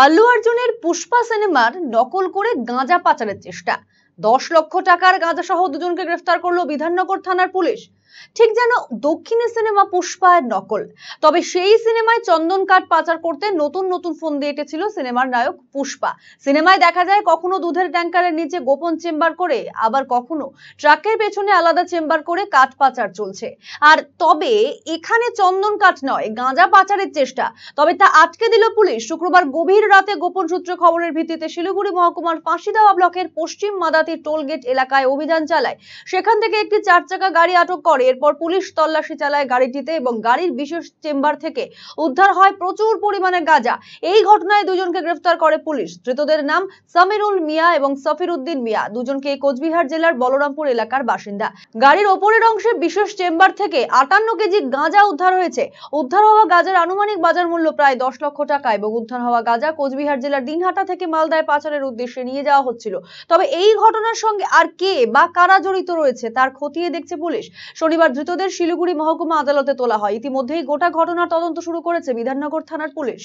আল্লু অর্জুনের পুষ্পা সিনেমার নকল করে গাঁজা পাচারের চেষ্টা। 10 লক্ষ টাকার গাঁজা সহ দুজনকে গ্রেফতার করলো বিধাননগর থানার পুলিশ। ঠিক যেন দক্ষিণের সিনেমা পুষ্পার নকল। তবে সেই সিনেমায় চন্দন কাঠ পাচার করতে নতুন নতুন ফোন দিয়ে এঁটেছিল সিনেমার নায়ক পুষ্পা। সিনেমায় দেখা যায় কখনো দুধের ট্যাঙ্কারের নিচে গোপন চেম্বার করে, আবার কখনো ট্রাকের পেছনে আলাদা চেম্বার করে কাঠ পাচার চলছে। আর তবে এখানে চন্দন কাঠ নয়, গাঁজা পাচারের চেষ্টা। তবে তা আটকে দিল পুলিশ। শুক্রবার গভীর রাতে গোপন সূত্রে খবরের ভিত্তিতে শিলিগুড়ি মহকুমার ফাঁসিদেওয়া ব্লকের পশ্চিম মাদাতি টোলগেট এলাকায় অভিযান চালায়। সেখান থেকে একটি 4 চাকা গাড়ি আটক করে। এরপর পুলিশ তল্লাশি চালায় গাড়িটিতে এবং গাড়ির বিশেষ চেম্বার থেকে উদ্ধার হয় প্রচুর পরিমাণে গাঁজা। এই ঘটনায় দুজনকে গ্রেফতার করে পুলিশ। ধৃতদের নাম সামিরুল মিয়া এবং সফিরউদ্দিন মিয়া। দুজনকে কোচবিহার জেলার বলরামপুর এলাকার বাসিন্দা। গাড়ির ওপরের অংশে বিশেষ চেম্বার থেকে 58 কেজি গাঁজা উদ্ধার হয়েছে। উদ্ধার হওয়া গাঁজার আনুমানিক বাজার মূল্য প্রায় 10 লক্ষ টাকা এবং উদ্ধার হওয়া গাঁজা কোচবিহার জেলার দিনহাটা থেকে মালদায় পাচারের উদ্দেশ্যে নিয়ে যাওয়া হচ্ছিল। তবে এই ঘটনার সঙ্গে আর কে বা কারা জড়িত রয়েছে তার খতিয়ে দেখছে পুলিশ। শনিবার ধৃতদের শিলিগুড়ি মহকুমা আদালতে তোলা হয়। ইতিমধ্যেই গোটা ঘটনার তদন্ত শুরু করেছে বিধাননগর থানার পুলিশ।